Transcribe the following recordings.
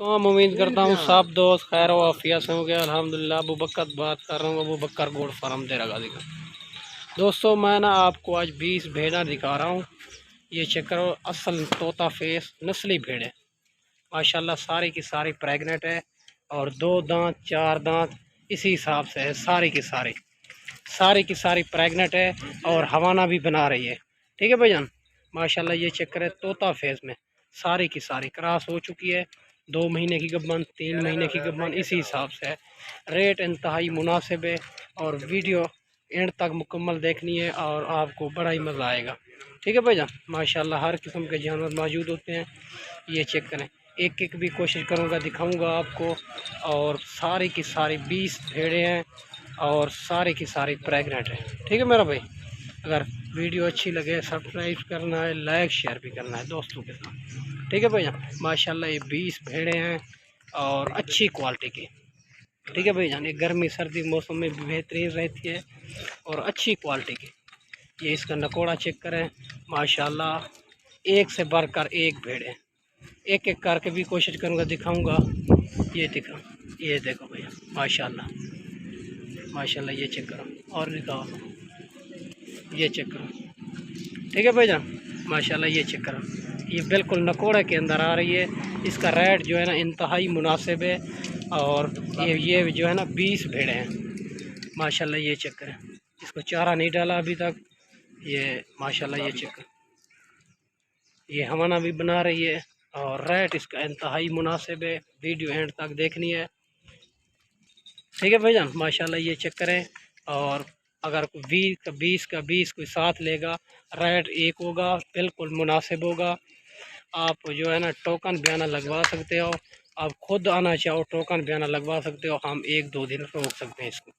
वालेकुम। उम्मीद करता हूँ सब दोस्त खैर वाफिया से हो गया। अल्हम्दुलिल्लाह। अबू बकर बात कर रहा हूँ, अबू बकर गोड फार्म देरा गाजी का। दोस्तों मैं ना आपको आज 20 भेड़ा दिखा रहा हूँ। ये चेक करो, असल तोता फेस नस्ली भेड़ है माशाल्लाह। सारी की सारी प्रेग्नेंट है और 2 दांत 4 दांत इसी हिसाब से है। सारी की सारी प्रेग्नेंट है और हवाना भी बना रही है। ठीक है भाईजान, माशाल्लाह। ये चेक करें, तोता फेस में सारी की सारी क्रॉस हो चुकी है। 2 महीने की गबन, 3 महीने की गबन इसी हिसाब से है। रेट इंतहाई मुनासिब है और वीडियो एंड तक मुकम्मल देखनी है और आपको बड़ा ही मज़ा आएगा। ठीक है भाईजान, माशाल्लाह हर किस्म के जानवर मौजूद होते हैं। ये चेक करें, एक एक भी कोशिश करूँगा दिखाऊँगा आपको। और सारी की सारी 20 भेड़ें हैं और सारी की सारी प्रेग्नेंट है। ठीक है मेरा भाई, अगर वीडियो अच्छी लगे सब्सक्राइब करना है, लाइक शेयर भी करना है दोस्तों के साथ। ठीक है भैया, माशाल्लाह ये 20 भेड़ें हैं और अच्छी क्वालिटी की। ठीक है भैया, ये गर्मी सर्दी मौसम में भी बेहतरीन रहती है और अच्छी क्वालिटी की। ये इसका नकोड़ा चेक करें, माशाल्लाह एक से बढ़कर एक भेड़ है। एक एक करके भी कोशिश करूँगा दिखाऊँगा। ये दिखा, ये देखो भैया, माशाल्लाह माशाल्लाह। ये चेक करो और दिखाओ, ये चेक करो। ठीक है भाईजान, माशाल्लाह। ये चेक करो, ये बिल्कुल नकोड़े के अंदर आ रही है। इसका रेट जो है ना इंतहाई मुनासिब है और ये जो है ना 20 भेड़े हैं माशाल्लाह। ये चेक करें, इसको चारा नहीं डाला अभी तक। ये माशाल्लाह, ये चेक करें, ये हवाना भी बना रही है और रेट इसका इंतहाई मुनासिब है। वीडियो एंड तक देखनी है। ठीक है भाईजान, माशाल्लाह। ये चेक करें और अगर 20 का 20 कोई साथ लेगा, रेट एक होगा, बिल्कुल मुनासिब होगा। आप जो है ना टोकन बयाना लगवा सकते हो। आप खुद आना चाहो टोकन बयाना लगवा सकते हो। हम 1-2 दिन रोक सकते हैं इसको।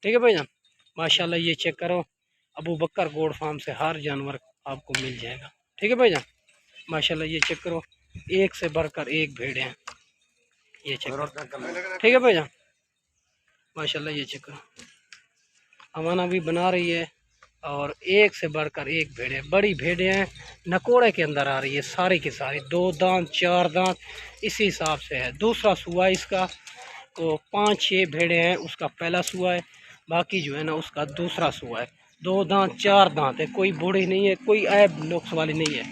ठीक है भाईजान, माशाल्लाह। ये चेक करो, अबू बकर गोड फार्म से हर जानवर आपको मिल जाएगा। ठीक है भाईजान, माशाल्लाह। ये चेक करो, एक से बढ़कर एक भेड़ हैं। ये चेक करो। ठीक है भाईजान, माशाल्लाह। ये चेक करो, हवाना भी बना रही है और एक से बढ़कर एक भेड़े, बड़ी भेड़े हैं, नकोड़े के अंदर आ रही है। सारी की सारी 2 दांत 4 दांत इसी हिसाब से है। दूसरा सुआ इसका, तो 5-6 भेड़े हैं, उसका पहला सुआ है, बाकी जो है ना उसका दूसरा सुआ है। 2 दांत 4 दांत है, कोई बूढ़ी नहीं है, कोई ऐब नुक्स वाली नहीं है।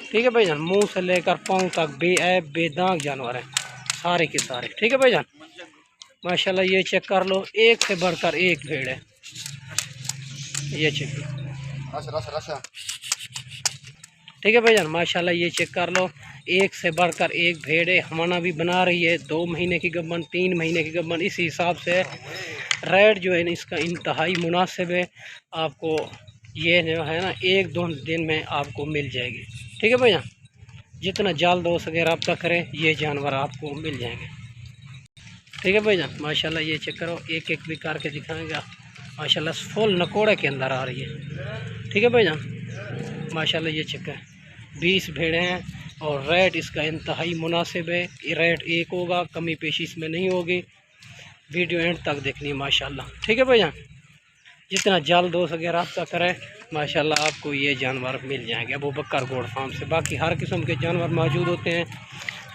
ठीक है भाईजान, मुंह से लेकर पाँव तक बेऐब बेदाग जानवर है सारे के सारे। ठीक है भाईजान, माशाल्लाह। ये चेक कर लो, एक से बढ़कर एक भेड़ है। ये चेक, ठीक है भाईजान, माशाल्लाह। ये चेक कर लो, एक से बढ़कर एक भेड़ है, हमाना भी बना रही है। 2 महीने की गबन, 3 महीने की गबन इसी हिसाब से। रेट जो है ना इसका इंतहाई मुनासिब है। आपको ये जो है ना 1-2 दिन में आपको मिल जाएगी। ठीक है भैया, जितना जल्द हो सके रब्ता करें, ये जानवर आपको मिल जाएंगे। ठीक है भैया, माशाल्लाह। ये चेक करो, एक एक भी करके दिखाएंगा। माशाल्लाह फुल नकोड़े के अंदर आ रही है। ठीक है भैया, माशाल्लाह। ये चेक है, 20 भेड़ें हैं और रेट इसका इंतहाई मुनासिब है। ये रेट एक होगा, कमी पेशी इसमें नहीं होगी। वीडियो एंड तक देखनी है माशाल्लाह। ठीक है भैया, जितना जल्द हो सके रब्ता करें, माशाल्लाह आपको ये जानवर मिल जाएंगे अबू बकर गोड फार्म से। बाकी हर किस्म के जानवर मौजूद होते हैं,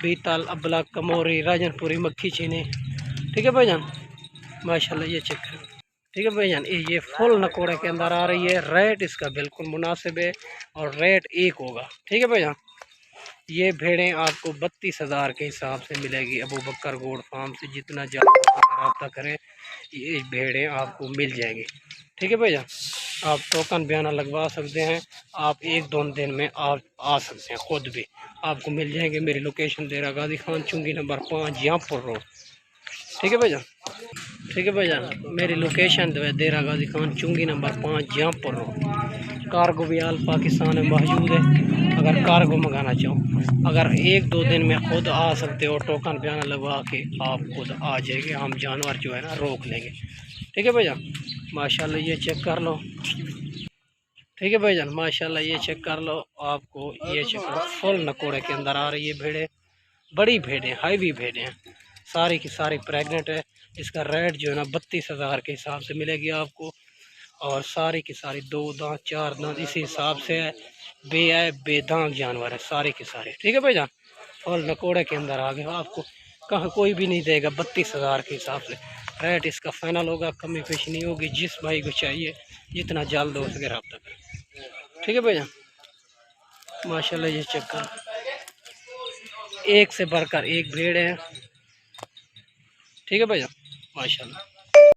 बीतल, अबला, कमोरी, राजनपुरी, मक्खी चीनी। ठीक है भाईजान, माशाल्लाह। ये चेक करें। ठीक है भाईजान, ये फुल नकोड़े के अंदर आ रही है। रेट इसका बिल्कुल मुनासिब है और रेट एक होगा। ठीक है भाईजान, ये भेड़ें आपको 32,000 के हिसाब से मिलेगी अबू बकर गोड फार्म से। जितना जल्द रब्ता करें, ये भेड़ें आपको मिल जाएंगी। ठीक है भैया, आप टोकन बयाना लगवा सकते हैं। आप 1-2 दिन में आप आ सकते हैं, ख़ुद भी आपको मिल जाएंगे। मेरी लोकेशन देरा गाजी खान, चुंगी नंबर 5, जहाँपुर रोड। ठीक है भैया, ठीक है भैया, मेरी लोकेशन देरा गाजी खान, चुंगी नंबर 5, जहाँपुर रोड। कार्गो भी आल पाकिस्तान में मौजूद है। अगर कार्गो मंगाना चाहो, अगर 1-2 दिन में ख़ुद आ सकते हो, टोकन बयाना लगवा के आप खुद आ जाएंगे। हम जानवर जो है ना रोक लेंगे। ठीक है भैया, माशाल्लाह। ये चेक कर लो। ठीक है भाईजान, माशाल्लाह। ये चेक कर लो, आपको ये चेक करो, फुल नकोड़े के अंदर आ रही है भेड़ें, बड़ी भेड़ें, हाईवी भेड़ें हैं, सारी की सारी प्रेग्नेंट है। इसका रेट जो है ना 32,000 के हिसाब से मिलेगी आपको और सारी की सारी 2 दांत 4 दांत इसी हिसाब से है। बेदाग जानवर है सारे के सारे। ठीक है भाईजान, फुल नकोड़े के अंदर आ गया। आपको कहाँ कोई भी नहीं देगा 32,000 के हिसाब से रेट इसका फाइनल होगा, कमी पेश नहीं होगी। जिस भाई को चाहिए जितना जल्द हो सके रब्ता करें। ठीक है भैया, माशाल्लाह ये चेक कर, एक से बढ़कर एक भेड़ है। ठीक है भैया, माशाल्लाह।